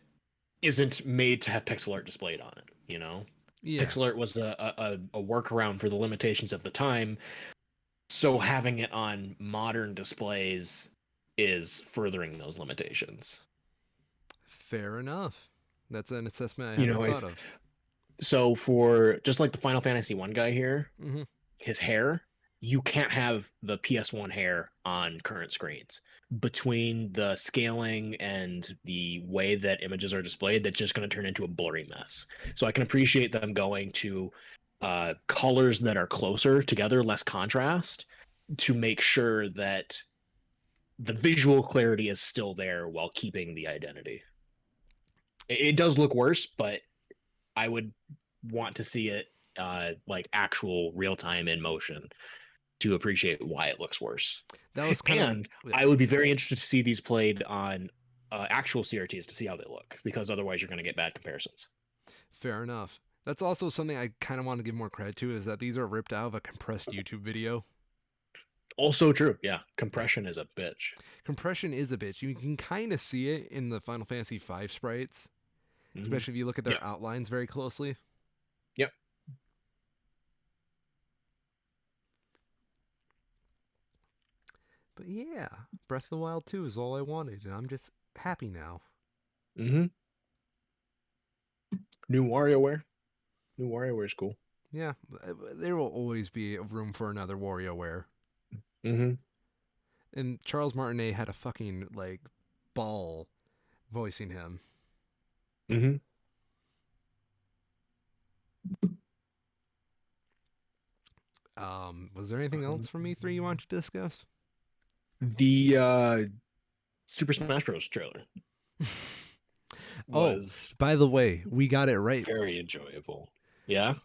isn't made to have pixel art displayed on it, you know? Yeah, Pixel art was a workaround for the limitations of the time, so having it on modern displays is furthering those limitations. fair enough. That's an assessment I You hadn't know, thought if of. so for just like the Final Fantasy 1 guy here, Hmm. his hair, you can't have the PS1 hair on current screens. Between the scaling and the way that images are displayed, that's just going to turn into a blurry mess. So I can appreciate them going to colors that are closer together, less contrast, to make sure that the visual clarity is still there while keeping the identity. It does look worse, but I would want to see it like actual real time in motion to appreciate why it looks worse. That was kind of And yeah, I would be very interested to see these played on actual CRTs to see how they look, because otherwise you're going to get bad comparisons. fair enough. That's also something I kind of want to give more credit to is that these are ripped out of a compressed YouTube video. Also true, yeah. Yeah, Compression is a bitch. compression is a bitch. You can kind of see it in the Final Fantasy V sprites, Hmm. especially if you look at Yeah, their outlines very closely. yep. But yeah, Breath of the Wild 2 is all I wanted, and I'm just happy now. Hmm. New WarioWare. New WarioWare is cool. Yeah, there will always be room for another WarioWare. Hmm. And Charles Martinet had a fucking, like, ball voicing him. Hmm. Was there anything else from E3 you wanted to discuss? The Super Smash Bros. Trailer Oh, was by the way, we got it right. very enjoyable. Yeah.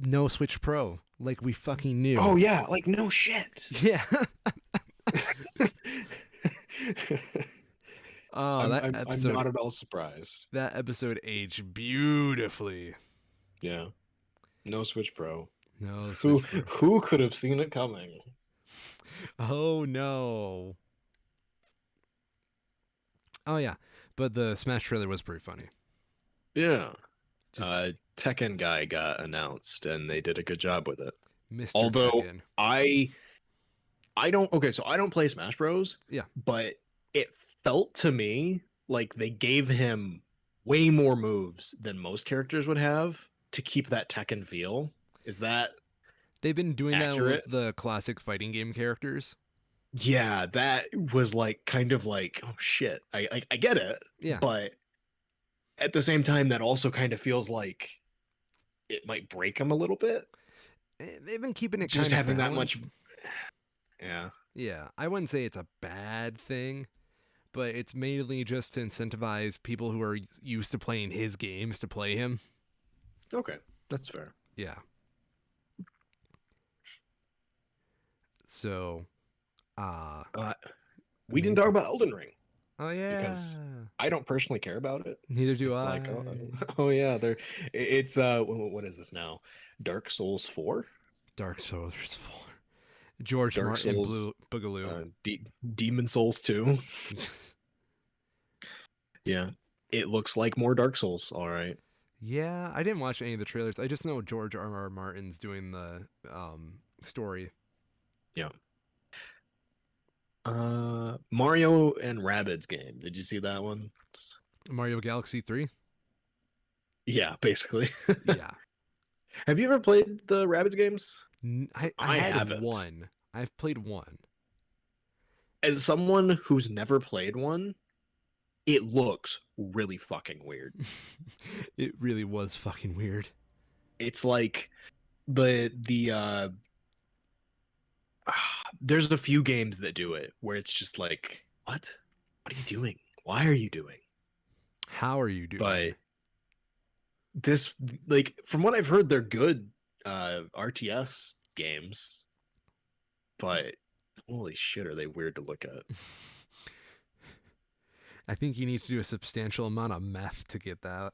No Switch Pro, like we fucking knew. Oh yeah, like no shit. Yeah. Oh, I'm not at all surprised. that episode aged beautifully. Yeah. No Switch Pro. No Who Switch Pro. who could have seen it coming? Oh no. Oh yeah, but the Smash trailer was pretty funny. Yeah. Just Tekken guy got announced and they did a good job with it. Mr. Although Tekken. I don't okay, so I don't play Smash Bros, Yeah, but it felt to me like they gave him way more moves than most characters would have to keep that Tekken feel. Is that they've been doing that with accurate? the classic fighting game characters. Yeah, that was like kind of like, oh shit. I get it, Yeah, but at the same time that also kind of feels like it might break him a little bit. they've been keeping it Just kind of having that much. balanced. Yeah. Yeah, I wouldn't say it's a bad thing, but it's mainly just to incentivize people who are used to playing his games to play him. Okay. That's fair. Yeah. So, uh, Uh we didn't talk amazing. about Elden Ring Oh because yeah. I don't personally care about it. Neither do It's like, I. oh yeah, there. It's what is this now? Dark Souls 4, Dark Souls 4. George Dark Martin Souls, Blue Boogaloo. Demon Souls 2. Yeah, it looks like more Dark Souls. All right. Yeah, I didn't watch any of the trailers. I just know George R. R. Martin's doing the story. Yeah. Mario and Rabbids game. Did you see that one? Mario Galaxy 3? Yeah, basically. Yeah. Have you ever played the Rabbids games? 'Cause I I had haven't. one. I've played one. As someone who's never played one, it looks really fucking weird. It really was fucking weird. It's like the there's a few games that do it where it's just like, what? what are you doing? Why are you doing? How are you doing? But this, like, from what I've heard, they're good RTS games, but holy shit, are they weird to look at. I think you need to do a substantial amount of meth to get that.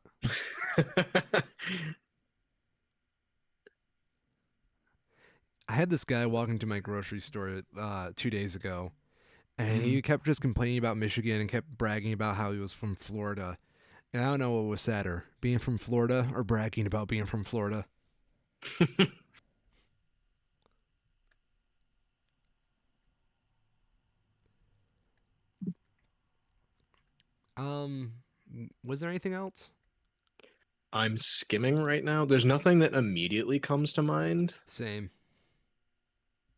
I had this guy walk into my grocery store 2 days ago, and he Mhm. kept just complaining about Michigan and kept bragging about how he was from Florida. And I don't know what was sadder, being from Florida or bragging about being from Florida. Um, was there anything else? I'm skimming right now. There's nothing that immediately comes to mind. Same.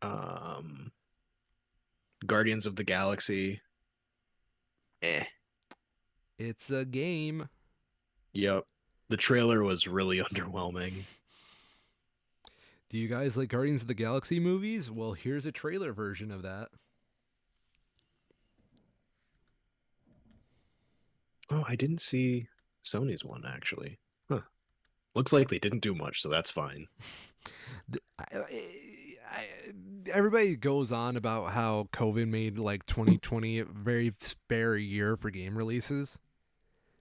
Um, Guardians of the Galaxy. Eh. It's a game. Yep. The trailer was really underwhelming. Do you guys like Guardians of the Galaxy movies? Well, here's a trailer version of that. Oh, I didn't see Sony's one actually. Huh. Looks like they didn't do much, so that's fine. Everybody goes on about how COVID made like 2020 a very spare year for game releases.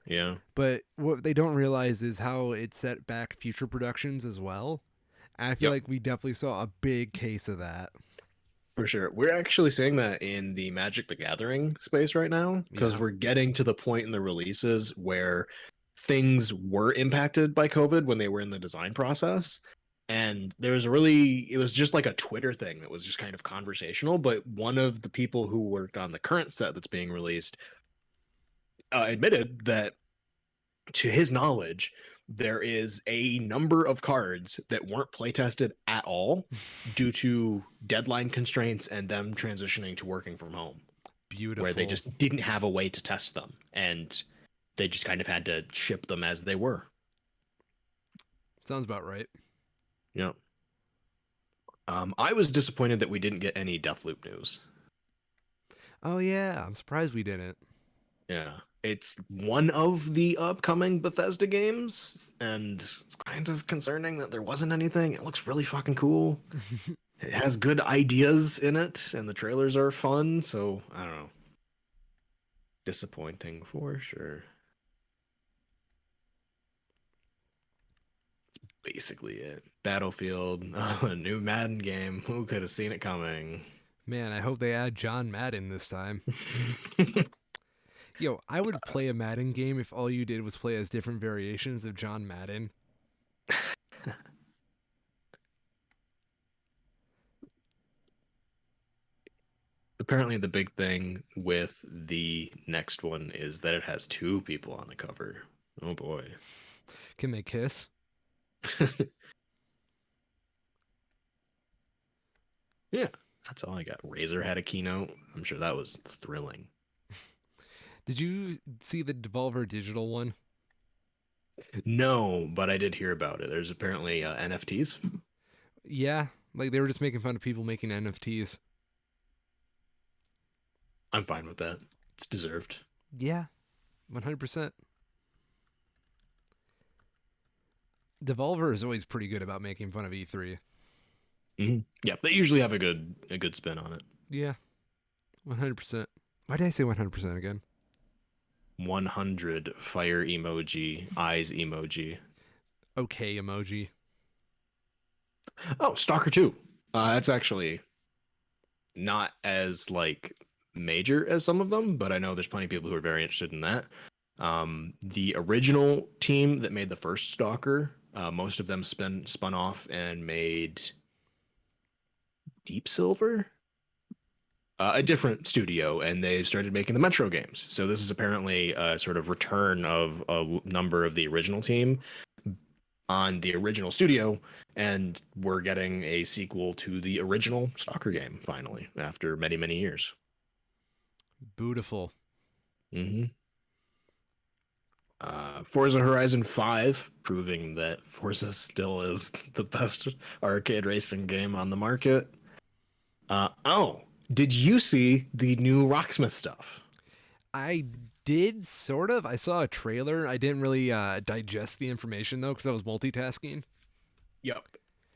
Yeah. But what they don't realize is how it set back future productions as well. And I feel Yep. like we definitely saw a big case of that. For sure. We're actually seeing that in the Magic the Gathering space right now because Yeah. we're getting to the point in the releases where things were impacted by COVID when they were in the design process. And there's a really, it was just like a Twitter thing that was just kind of conversational. But one of the people who worked on the current set that's being released admitted that to his knowledge, there is a number of cards that weren't playtested at all due to deadline constraints and them transitioning to working from home, where they Beautiful. just didn't have a way to test them and they just kind of had to ship them as they were. Sounds about right. You know, I was disappointed that we didn't get any Deathloop news. Oh yeah, I'm surprised we didn't. Yeah, it's one of the upcoming Bethesda games, and it's kind of concerning that there wasn't anything. It looks really fucking cool. It has good ideas in it, and the trailers are fun. So I don't know. Disappointing for sure. Basically, it. Battlefield, a new Madden game. Who could have seen it coming? Man, I hope they add John Madden this time. Yo, I would play a Madden game if all you did was play as different variations of John Madden. Apparently, the big thing with the next one is that it has two people on the cover. Oh boy. Can they kiss? Yeah, that's all I got. Razer had a keynote. I'm sure that was thrilling. Did you see the Devolver Digital one? No, but I did hear about it. There's apparently NFTs. Yeah, like they were just making fun of people making NFTs. I'm fine with that. It's deserved. Yeah, 100%. Devolver is always pretty good about making fun of E3. Yeah, they usually have a good spin on it. Yeah, 100%. Why did I say 100% again? 100 fire emoji, eyes emoji. Okay, emoji. Oh, Stalker 2. That's actually not as like major as some of them, but I know there's plenty of people who are very interested in that. The original team that made the first Stalker, most of them spun off and made Deep Silver, a different studio, and they started making the Metro games. So this is apparently a sort of return of a number of the original team on the original studio, and we're getting a sequel to the original Stalker game finally after many many years. Beautiful. hmm Forza Horizon 5 proving that Forza still is the best arcade racing game on the market. Oh, did you see the new Rocksmith stuff? I did sort of. I saw a trailer. I didn't really digest the information though because I was multitasking. Yep.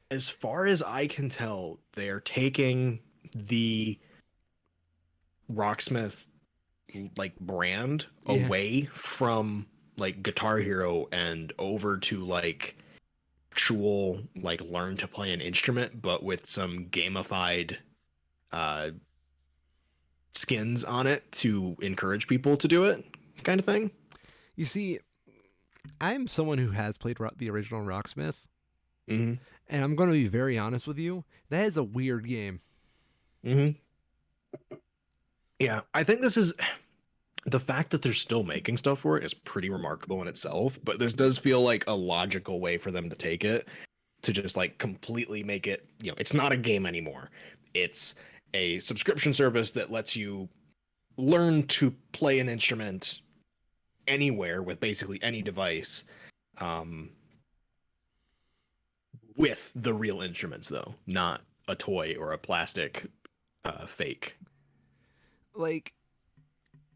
As far as I can tell, they're taking the Rocksmith like brand Yeah. away from like Guitar Hero and over to like actual like learn to play an instrument, but with some gamified uh skins on it to encourage people to do it, kind of thing. You see, I'm someone who has played the original Rocksmith, Hmm. and I'm going to be very honest with you. That is a weird game. Hmm. Yeah, I think this is the fact that they're still making stuff for it is pretty remarkable in itself, but this does feel like a logical way for them to take it to just like completely make it, it's not a game anymore. It's a subscription service that lets you learn to play an instrument anywhere with basically any device, um, with the real instruments, though, not a toy or a plastic fake. Like,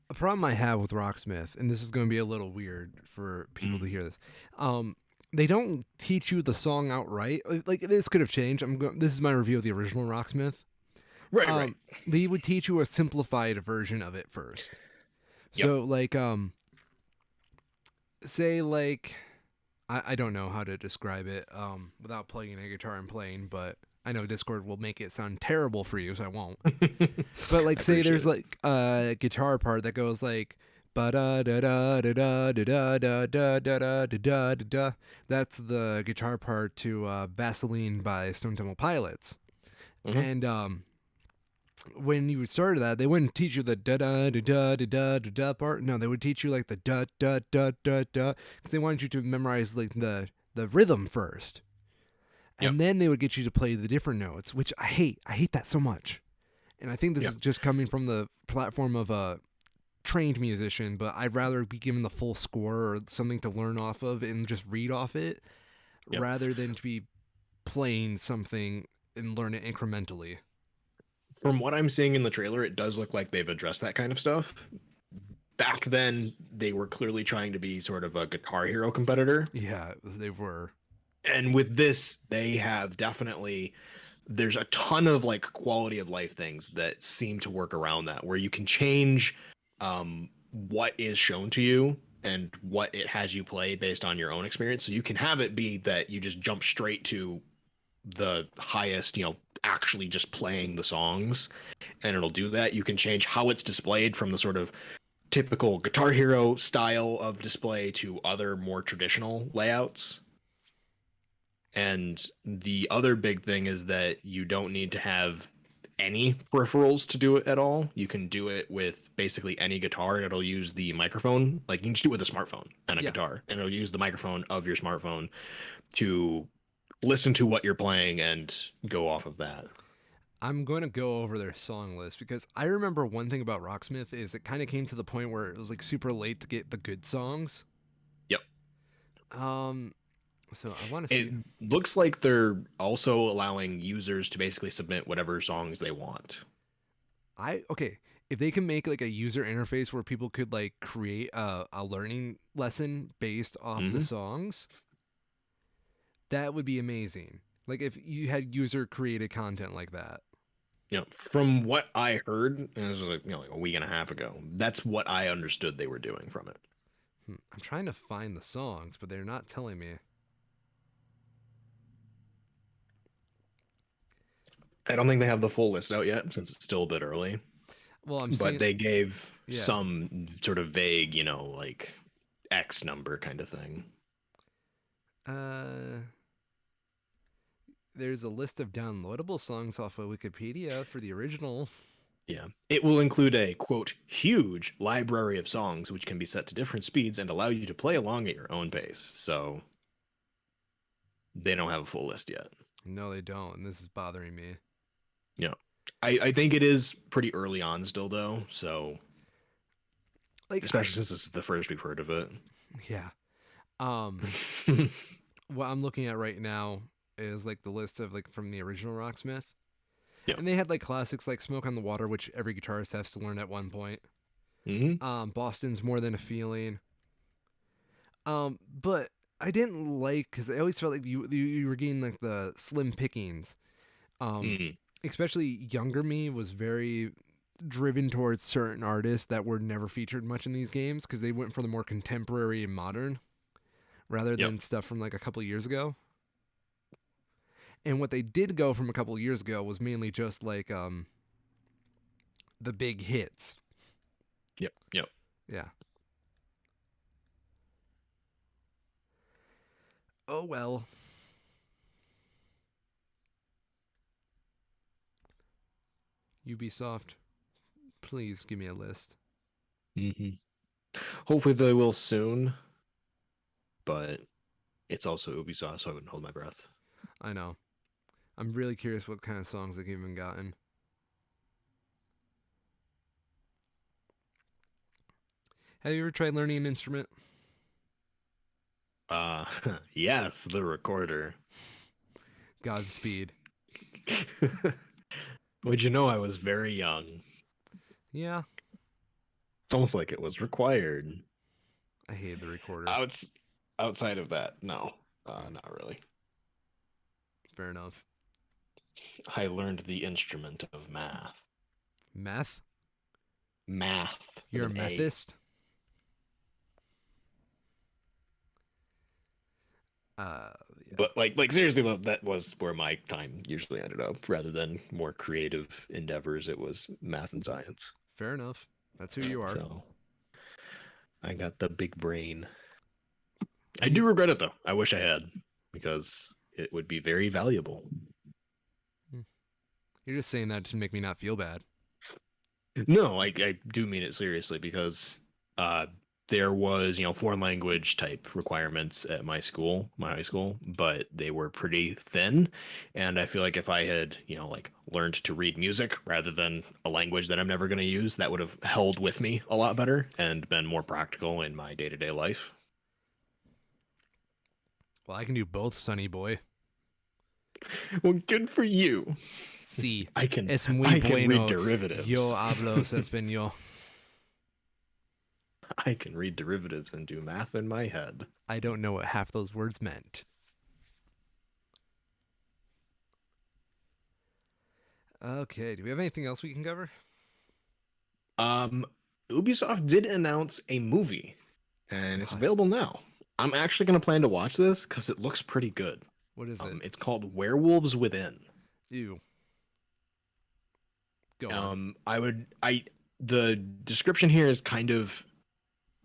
a problem I have with Rocksmith, and this is going to be a little weird for people to Mm. hear this. Um, they don't teach you the song outright. Like this could have changed. This is my review of the original Rocksmith. Right, right. Um, they would teach you a simplified version of it first. Yep. So like say like I don't know how to describe it without plugging a guitar and playing, but I know Discord will make it sound terrible for you, so I won't. I But like say appreciate there's it. like a guitar part that goes like ba da da da da da da da da da da da da da da. That's the guitar part to Vaseline by Stone Temple Pilots. Hmm. And when you started that, they wouldn't teach you the da da da da da da da da part. No, they would teach you like the da da da da da because they wanted you to memorize like the rhythm first, Yep. and then they would get you to play the different notes, which I hate. I hate that so much. And I think this Yep. is just coming from the platform of a trained musician, but I'd rather be given the full score or something to learn off of and just read off it Yep. rather than to be playing something and learn it incrementally. From what I'm seeing in the trailer, it does look like they've addressed that kind of stuff. Back then, they were clearly trying to be sort of a Guitar Hero competitor. Yeah, they were. And with this, they have definitely, there's a ton of like quality of life things that seem to work around that, where you can change what is shown to you and what it has you play based on your own experience. So you can have it be that you just jump straight to the highest, actually just playing the songs, and it'll do that. You can change how it's displayed from the sort of typical Guitar Hero style of display to other more traditional layouts. And the other big thing is that you don't need to have any peripherals to do it at all. You can do it with basically any guitar and it'll use the microphone. Like you can just do it with a smartphone and a Yeah, guitar, and it'll use the microphone of your smartphone to listen to what you're playing and go off of that. I'm going to go over their song list because I remember one thing about Rocksmith is it kind of came to the point where it was like super late to get the good songs. Yep. Um, so I want to It see. looks like they're also allowing users to basically submit whatever songs they want. I okay if they can make like a user interface where people could like create a learning lesson based off the Hmm. songs, that would be amazing. Like if you had user created content like that. From what I heard, and this was like a week and a half ago, that's what I understood they were doing from it. I'm trying to find the songs, but they're not telling me. I don't think they have the full list out yet since it's still a bit early, Well, I'm but seeing. they gave Yeah. some sort of vague, like X number kind of thing. Uh, there's a list of downloadable songs off of Wikipedia for the original. Yeah. It will include a quote huge library of songs which can be set to different speeds and allow you to play along at your own pace. So they don't have a full list yet. No, they don't, and this is bothering me. Yeah. I think it is pretty early on still though, so Like I, especially since this is the first we've heard of it. yeah. Um, what I'm looking at right now is like the list of like from the original Rocksmith, Yeah. and they had like classics like "Smoke on the Water," which every guitarist has to learn at one point. Hmm. Boston's More Than a Feeling. But I didn't like because I always felt like you were getting like the slim pickings. Um, Mm. Especially younger me was very driven towards certain artists that were never featured much in these games because they went for the more contemporary and modern rather Yep. than stuff from like a couple years ago. And what they did go from a couple years ago was mainly just like the big hits. Yep. Yep. Yeah. Oh well. Ubisoft, please give me a list. Hmm. Hopefully they will soon, but it's also Ubisoft, so I wouldn't hold my breath. I know. I'm really curious what kind of songs they've even gotten. Have you ever tried learning an instrument? Uh, yes, the recorder. Godspeed. Would you know I was very young? Yeah, It's almost like it was required. I hated the recorder. Outs Outside of that, no, not really. Fair enough. I learned the instrument of math. Meth? Math with You're a an A. methist? Yeah, But seriously, that was where my time usually ended up. Rather than more creative endeavors, it was math and science. fair enough. That's who you are. So I got the big brain. I And you, do regret it though. I wish I had because it would be very valuable. hmm, you're just saying that to make me not feel bad. No, I do mean it seriously because uh, there was, foreign language type requirements at my high school, but they were pretty thin. And I feel like if I had, like learned to read music rather than a language that I'm never going to use, that would have held with me a lot better and been more practical in my day-to-day life. Well, I can do both, sonny boy. Well, good for you. Sí, I can es muy I can read bueno. Yo derivatives. hablo español. I can read derivatives and do math in my head. I don't know what half those words meant. Okay, do we have anything else we can cover? Um, Ubisoft did announce a movie, and it's What? available now. I'm actually going to plan to watch this because it looks pretty good. What is it? It's called Werewolves Within. Ew. Go on. The description here is kind of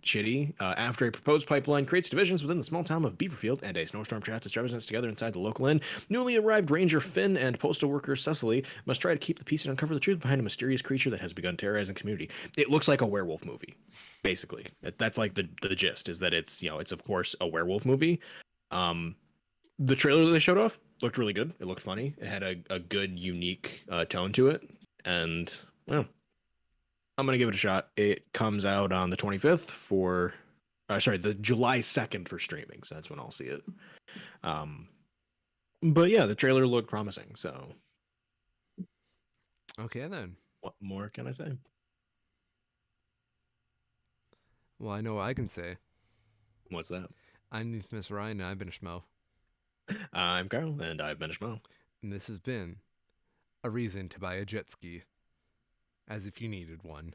shitty. After a proposed pipeline creates divisions within the small town of Beaverfield and a snowstorm traps its residents together inside the local inn, newly arrived Ranger Finn and postal worker Cecily must try to keep the peace and uncover the truth behind a mysterious creature that has begun terrorizing the community. It looks like a werewolf movie, basically. That's like the gist is that it's of course a werewolf movie. Um, the trailer that they showed off looked really good. It looked funny. It had a good, unique tone to it, and well, I'm gonna give it a shot. It comes out on the 25th for, sorry, the July 2nd for streaming. So that's when I'll see it. Um, but yeah, the trailer looked promising. So Okay then. what more can I say? Well, I know what I can say. What's that? I'm Miss Ryan, and I've been a Schmo. I'm Carl, and I've been a Schmo. And this has been a reason to buy a jet ski, as if you needed one.